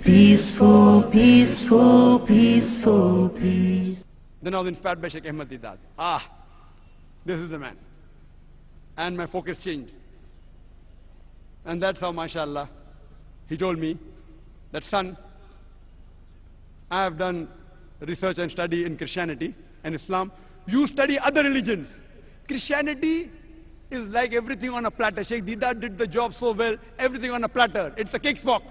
Peaceful, peaceful, peaceful, peace. Then I was inspired by Sheikh Ahmad Didat. This is the man. And my focus changed. And that's how, mashallah, he told me that, son, I have done research and study in Christianity and Islam. You study other religions. Christianity is like everything on a platter. Sheikh Didat did the job so well, everything on a platter. It's a cakewalk.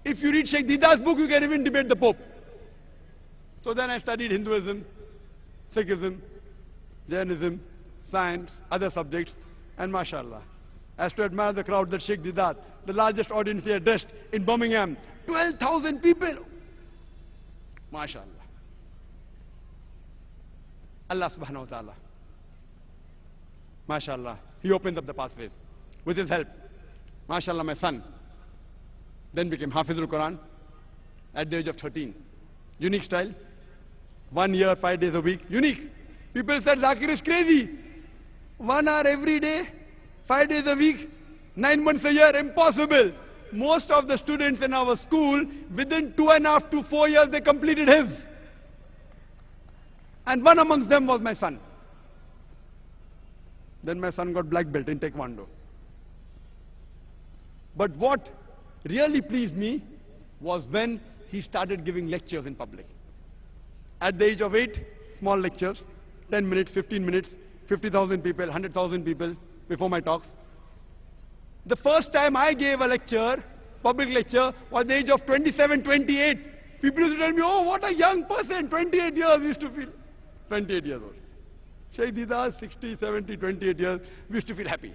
If you read Sheikh Didat's book, you can even debate the Pope. So then I studied Hinduism, Sikhism, Jainism, science, other subjects, and mashallah, as to admire the crowd that Sheikh Didat, the largest audience he addressed in Birmingham, 12,000 people. Mashallah. Allah subhanahu wa ta'ala. Mashallah. He opened up the pathways with his help. Mashallah, my son then became Hafizul Quran at the age of 13. Unique style. 1 year, 5 days a week. Unique. People said Zakir is crazy. 1 hour every day, 5 days a week, 9 months a year. Impossible. Most of the students in our school, within 2.5 to 4 years, they completed his. And one amongst them was my son. Then my son got black belt in Taekwondo. But what really pleased me was when he started giving lectures in public. At the age of 8, small lectures, 10 minutes, 15 minutes, 50,000 people, 100,000 people before my talks. The first time I gave a lecture, public lecture, was at the age of 27, 28. People used to tell me, oh, what a young person, 28 years we used to feel. 28 years old. Sheikh Didat, 60, 70, 28 years, we used to feel happy.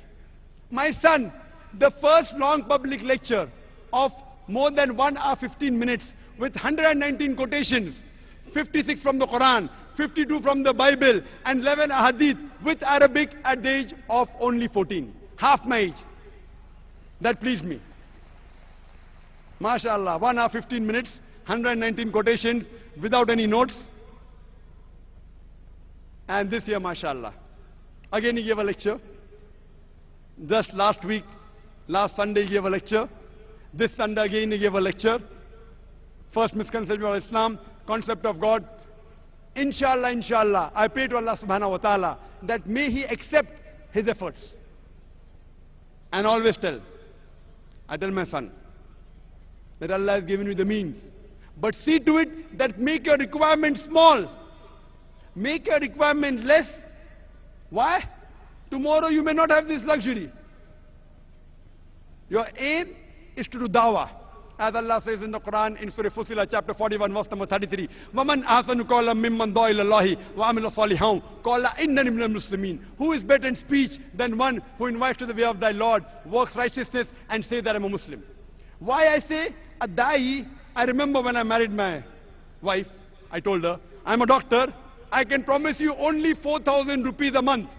My son, the first long public lecture of more than 1 hour 15 minutes with 119 quotations, 56 from the Quran, 52 from the Bible, and 11 hadith with Arabic at the age of only 14. Half my age. That pleased me. MashaAllah, 1 hour 15 minutes, 119 quotations without any notes. And this year, MashaAllah, again he gave a lecture. Just last week, last Sunday he gave a lecture. This Sunday again he gave a lecture. First misconception of Islam, concept of God. Inshallah, inshallah, I pray to Allah subhanahu wa ta'ala that may he accept his efforts. And always I tell my son, that Allah has given you the means. But see to it that make your requirement small. Make your requirement less. Why? Tomorrow you may not have this luxury. Your aim is to do dawah. As Allah says in the Quran, in Surah Fussilat, chapter 41, verse number 33, وَمَنْ أَحْسَنُ قَوْلًا مِمَّنْ دَعَا إِلَى اللَّهِ وَعَمِلَ صَالِحًا قَالَ إِنَّنِي مِنَ الْمُسْلِمِينَ. Who is better in speech than one who invites to the way of thy Lord, works righteousness, and says that I'm a Muslim? Why I say a da'i? I remember when I married my wife, I told her, I'm a doctor, I can promise you only 4,000 rupees a month.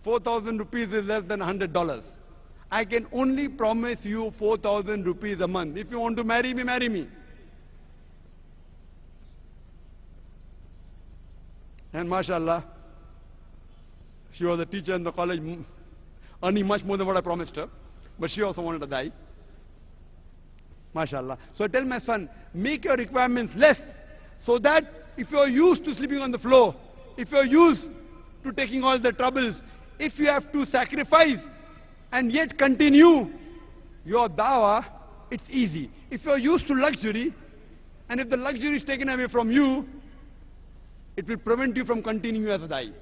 4,000 rupees is less than $100. I can only promise you 4,000 rupees a month. If you want to marry me, marry me. And mashallah, she was a teacher in the college, earning much more than what I promised her. But she also wanted to die. Mashallah. So I tell my son, make your requirements less, so that if you're used to sleeping on the floor, if you're used to taking all the troubles, if you have to sacrifice and yet continue your dawah, it's easy. If you're used to luxury, and if the luxury is taken away from you, it will prevent you from continuing as a da'i.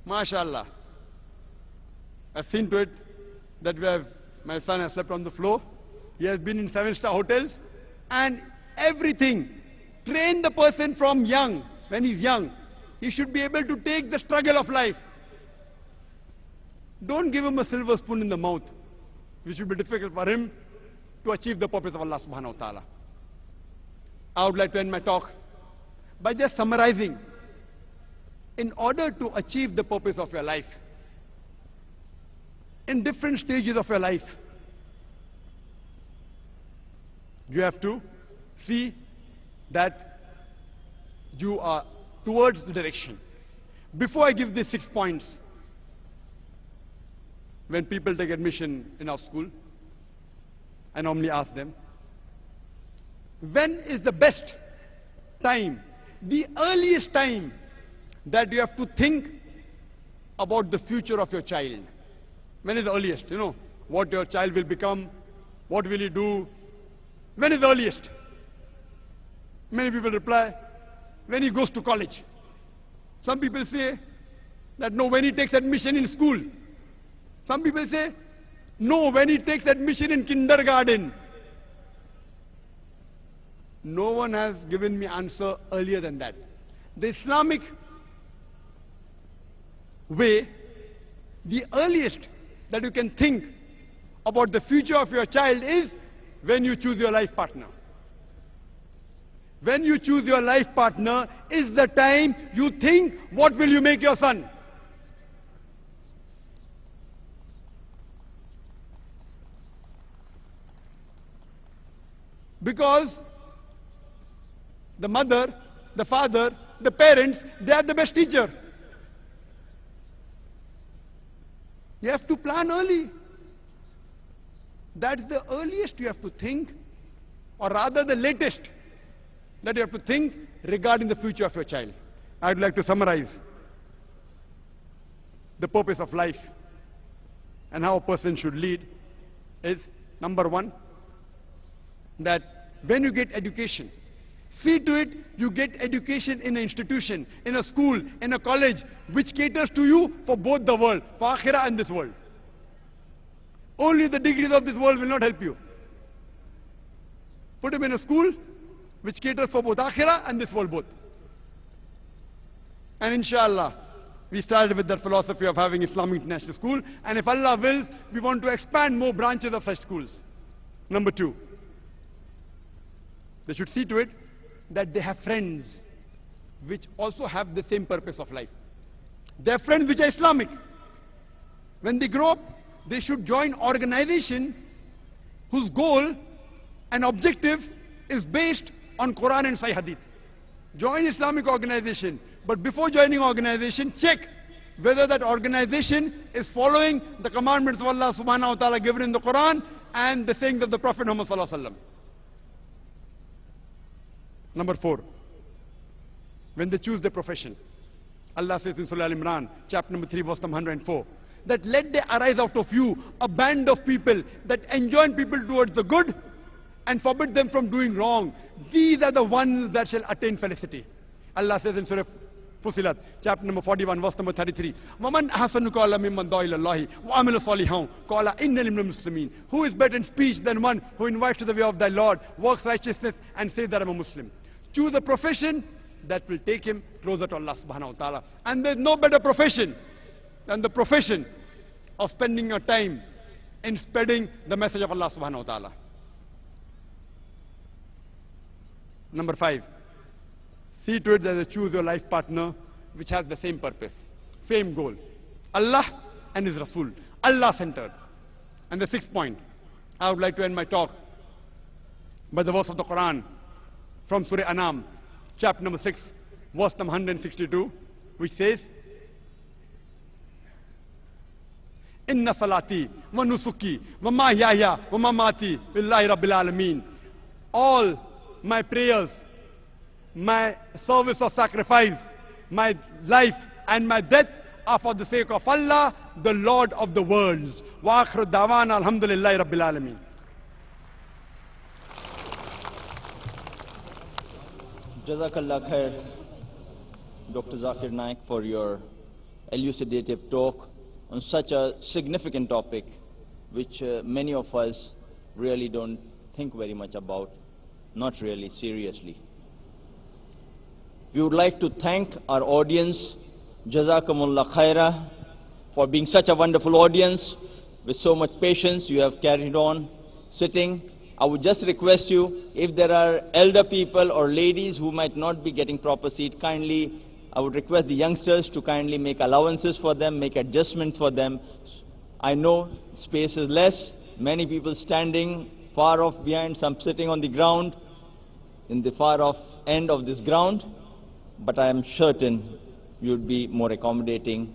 MashaAllah. I've seen to it that my son has slept on the floor. He has been in 7-star hotels, and everything. Train the person from young, when he's young. He should be able to take the struggle of life. Don't give him a silver spoon in the mouth, which will be difficult for him to achieve the purpose of Allah subhanahu wa ta'ala. I would like to end my talk by just summarizing. In order to achieve the purpose of your life, in different stages of your life, you have to see that you are towards the direction. Before I give these 6 points, when people take admission in our school, I normally ask them, when is the best time, the earliest time that you have to think about the future of your child? When is the earliest? You know, what your child will become, what will he do? When is the earliest? Many people reply, when he goes to college. Some people say that no, when he takes admission in school. Some people say, no, when he takes admission in kindergarten. No one has given me answer earlier than that. The Islamic way, the earliest that you can think about the future of your child is when you choose your life partner. When you choose your life partner is the time you think, what will you make your son? Because the mother, the father, the parents, they are the best teacher. You have to plan early. That's the earliest you have to think, or rather the latest that you have to think regarding the future of your child. I'd like to summarize the purpose of life and how a person should lead is, number one, that when you get education, see to it you get education in an institution, in a school, in a college, which caters to you for both the world, for akhirah and this world. Only the degrees of this world will not help you. Put him in a school which caters for both akhirah and this world both. And inshallah, we started with that philosophy of having Islamic International School, and if Allah wills, we want to expand more branches of such schools. Number two, they should see to it that they have friends which also have the same purpose of life. They have friends which are Islamic. When they grow up, they should join organization whose goal and objective is based on Quran and Sahih Hadith. Join Islamic organization, but before joining organization, check whether that organization is following the commandments of Allah subhanahu wa ta'ala given in the Quran and the sayings of the Prophet Muhammad sallallahu alaihi wasallam. Number four, when they choose their profession, Allah says in Surah Al-Imran, chapter number 3, verse number 104, that let there arise out of you a band of people that enjoin people towards the good and forbid them from doing wrong. These are the ones that shall attain felicity. Allah says in Surah Fusilat, chapter number 41, verse number 33, وَمَنْ أَحْسَنُ قَوْلًا مِمَّنْ دَعَا إِلَى اللَّهِ وَعَمِلَ صَالِحًا قَالَ إِنَّنِي مِنَ الْمُسْلِمِينَ. Who is better in speech than one who invites to the way of thy Lord, works righteousness, and says that I'm a Muslim? Choose a profession that will take him closer to Allah subhanahu wa ta'ala. And there's no better profession than the profession of spending your time in spreading the message of Allah subhanahu wa ta'ala. Number five, see to it that you choose your life partner which has the same purpose, same goal. Allah and His Rasul, Allah centered. And the sixth point, I would like to end my talk by the verse of the Quran from Surah Anam, chapter number 6, verse number 162, which says, Inna salati wa nusuki wa mahyaya wa mamati lillahi rabbil alameen. All my prayers, my service of sacrifice, my life and my death are for the sake of Allah, the Lord of the worlds. Wa akhiru da'wana alhamdulillahi rabbil alameen. Jazakallah khair, Dr. Zakir Naik, for your elucidative talk on such a significant topic which many of us really don't think very much about, not really seriously. We would like to thank our audience, Jazakumullah khaira, for being such a wonderful audience. With so much patience, you have carried on sitting. I would just request you, if there are elder people or ladies who might not be getting proper seat, kindly, I would request the youngsters to kindly make allowances for them, make adjustments for them. I know space is less, many people standing far off behind, some sitting on the ground, in the far off end of this ground, but I am certain you would be more accommodating